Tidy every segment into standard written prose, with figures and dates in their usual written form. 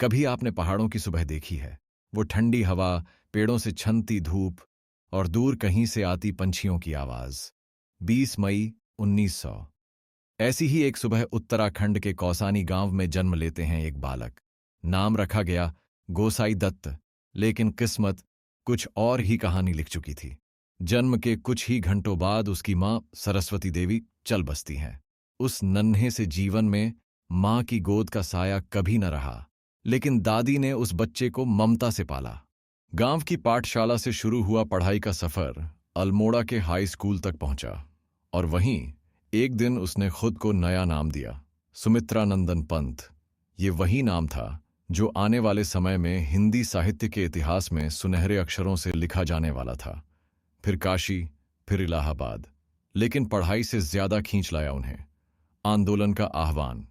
कभी आपने पहाड़ों की सुबह देखी है? वो ठंडी हवा, पेड़ों से छनती धूप और दूर कहीं से आती पंछियों की आवाज। 20 मई 1900। ऐसी ही एक सुबह उत्तराखंड के कौसानी गांव में जन्म लेते हैं एक बालक। नाम रखा गया गोसाई दत्त, लेकिन किस्मत कुछ और ही कहानी लिख चुकी थी। जन्म के कुछ ही घंटों बाद उसकी मां सरस्वती देवी चल बसती हैं। उस नन्हे से जीवन में मां की गोद का साया कभी न रहा, लेकिन दादी ने उस बच्चे को ममता से पाला। गांव की पाठशाला से शुरू हुआ पढ़ाई का सफर अल्मोड़ा के हाई स्कूल तक पहुंचा, और वहीं एक दिन उसने खुद को नया नाम दिया, सुमित्रानंदन पंत। ये वही नाम था जो आने वाले समय में हिंदी साहित्य के इतिहास में सुनहरे अक्षरों से लिखा जाने वाला था। फिर काशी, फिर इलाहाबाद, लेकिन पढ़ाई से ज्यादा खींच लाया उन्हें आंदोलन का आह्वान।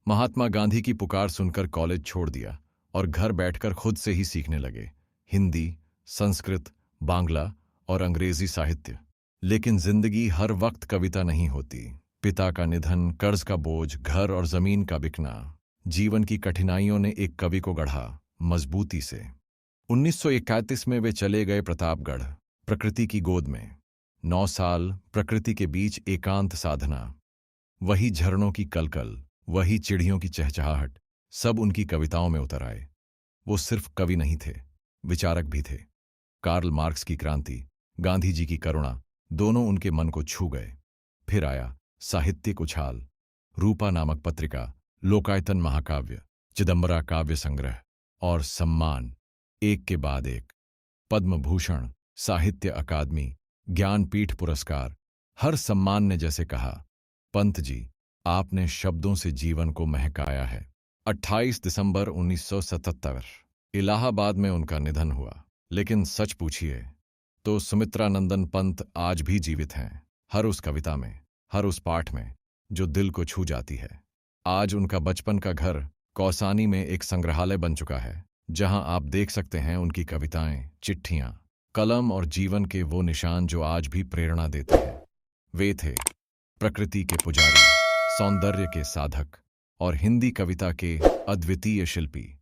महात्मा गांधी की पुकार सुनकर कॉलेज छोड़ दिया और घर बैठकर खुद से ही सीखने लगे हिंदी, संस्कृत, बांग्ला और अंग्रेजी साहित्य। लेकिन जिंदगी हर वक्त कविता नहीं होती। पिता का निधन, कर्ज का बोझ, घर और जमीन का बिकना, जीवन की कठिनाइयों ने एक कवि को गढ़ा मजबूती से। 1931 में वे चले गए प्रतापगढ़, प्रकृति की गोद में। 9 साल प्रकृति के बीच एकांत साधना, वही झरनों की कलकल, वही चिड़ियों की चहचहाहट, सब उनकी कविताओं में उतर आए। वो सिर्फ कवि नहीं थे, विचारक भी थे। कार्ल मार्क्स की क्रांति, गांधी जी की करुणा, दोनों उनके मन को छू गए। फिर आया साहित्यिक उछाल, रूपा नामक पत्रिका, लोकायतन महाकाव्य, चिदंबरा काव्य संग्रह, और सम्मान एक के बाद एक। पद्म भूषण, साहित्य अकादमी, ज्ञानपीठ पुरस्कार, हर सम्मान ने जैसे कहा, पंत जी, आपने शब्दों से जीवन को महकाया है। 28 दिसंबर 1977 इलाहाबाद में उनका निधन हुआ। लेकिन सच पूछिए तो सुमित्रानंदन पंत आज भी जीवित हैं, हर उस कविता में, हर उस पाठ में जो दिल को छू जाती है। आज उनका बचपन का घर कौसानी में एक संग्रहालय बन चुका है, जहां आप देख सकते हैं उनकी कविताएं, चिट्ठियां, कलम और जीवन के वो निशान जो आज भी प्रेरणा देते हैं। वे थे प्रकृति के पुजारी, सौंदर्य के साधक और हिंदी कविता के अद्वितीय शिल्पी।